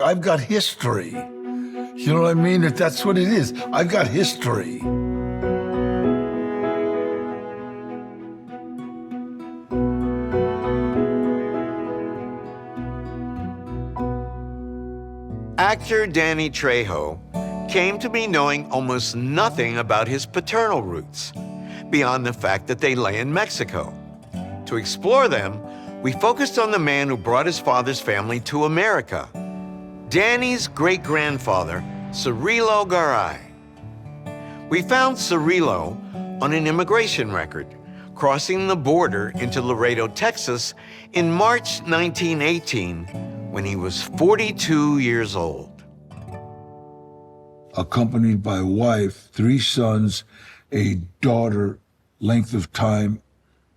I've got history. You know what I mean? That's what it is. I've got history. Actor Danny Trejo came to be knowing almost nothing about his paternal roots, beyond the fact that they lay in Mexico. To explore them, we focused on the man who brought his father's family to America, Danny's great-grandfather, Cirilo Garay. We found Cirilo on an immigration record, crossing the border into Laredo, Texas in March 1918, when he was 42 years old. Accompanied by a wife, 3 sons, a daughter, length of time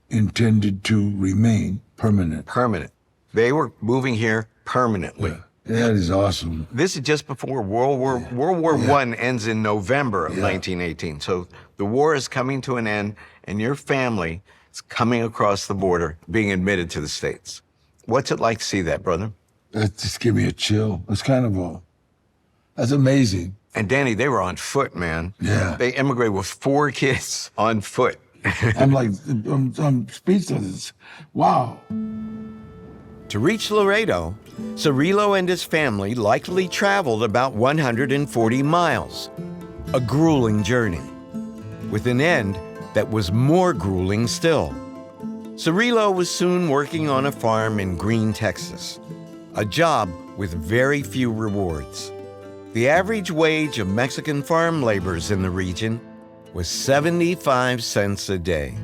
intended to remain permanent. Permanent. They were moving here permanently. Yeah. That is awesome. This is just before World War I ends in November of 1918. So the war is coming to an end, and your family is coming across the border, being admitted to the States. What's it like to see that, brother? That just gave me a chill. It's kind of that's amazing. And Danny, they were on foot, man. Yeah. They immigrated with 4 kids on foot. I'm speechless. Wow. To reach Laredo, Cirilo and his family likely traveled about 140 miles, a grueling journey, with an end that was more grueling still. Cirilo was soon working on a farm in Green, Texas, a job with very few rewards. The average wage of Mexican farm laborers in the region was 75 cents a day.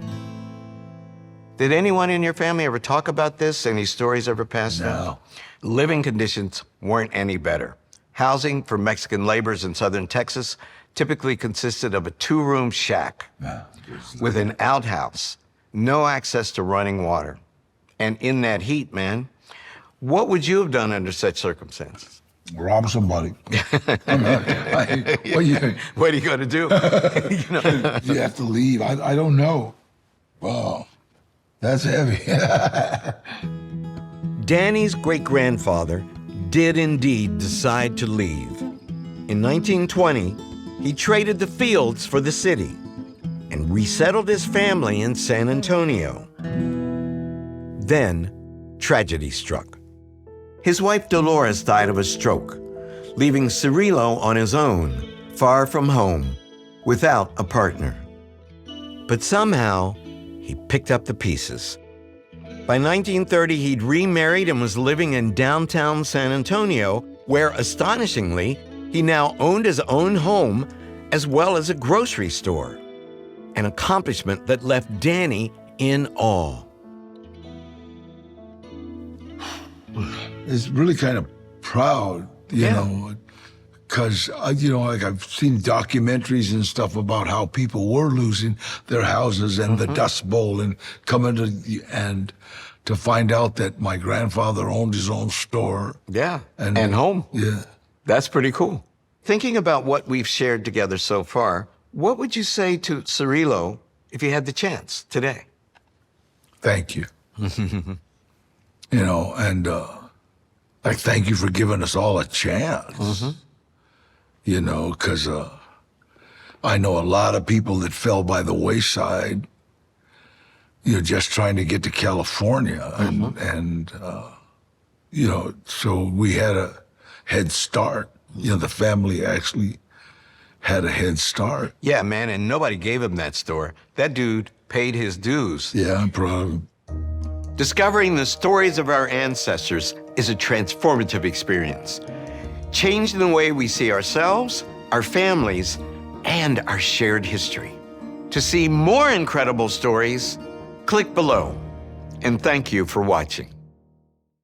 Did anyone in your family ever talk about this? Any stories ever passed down? No. Living conditions weren't any better. Housing for Mexican laborers in southern Texas typically consisted of a 2-room shack with an outhouse, no access to running water. And in that heat, man, what would you have done under such circumstances? Rob somebody. What are you going to do? You have to leave. I don't know. Wow. That's heavy. Danny's great-grandfather did indeed decide to leave. In 1920, he traded the fields for the city and resettled his family in San Antonio. Then, tragedy struck. His wife Dolores died of a stroke, leaving Cirilo on his own, far from home, without a partner. But somehow, he picked up the pieces. By 1930, he'd remarried and was living in downtown San Antonio, where, astonishingly, he now owned his own home as well as a grocery store, an accomplishment that left Danny in awe. It's really kind of proud, you know, because, like I've seen documentaries and stuff about how people were losing their houses and the Dust Bowl and coming to the end to find out that my grandfather owned his own store. Yeah, and home. Yeah. That's pretty cool. Thinking about what we've shared together so far, what would you say to Cirilo if you had the chance today? Thank you. And thank you for giving us all a chance. Because I know a lot of people that fell by the wayside, just trying to get to California. So we had a head start. The family actually had a head start. Yeah, man, and nobody gave him that store. That dude paid his dues. Yeah, I'm proud of him. Discovering the stories of our ancestors is a transformative experience, changing the way we see ourselves, our families, and our shared history. To see more incredible stories, click below. And thank you for watching.